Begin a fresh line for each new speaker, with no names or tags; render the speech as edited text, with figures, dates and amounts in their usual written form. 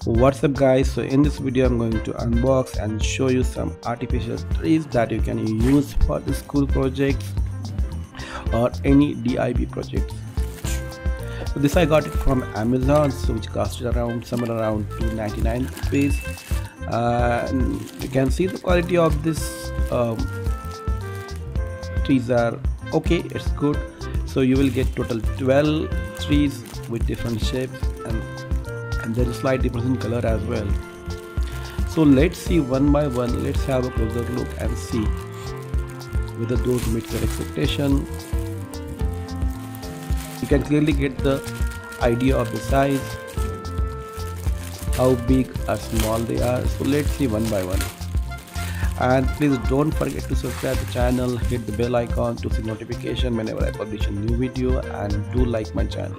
What's up guys, so in this video I'm going to unbox and show you some artificial trees that you can use for the school projects or any DIY projects. So this I got it from Amazon, so which costed around somewhere around 299 rupees. And you can see the quality of this trees are okay, it's good. So you will get total 12 trees with different shapes and there is slight difference in color as well. So let's see one by one. Let's have a closer look and see whether those meet your expectation. You can clearly get the idea of the size, how big or small they are. So let's see one by one. And please don't forget to subscribe to the channel, hit the bell icon to see notification whenever I publish a new video, and do like my channel.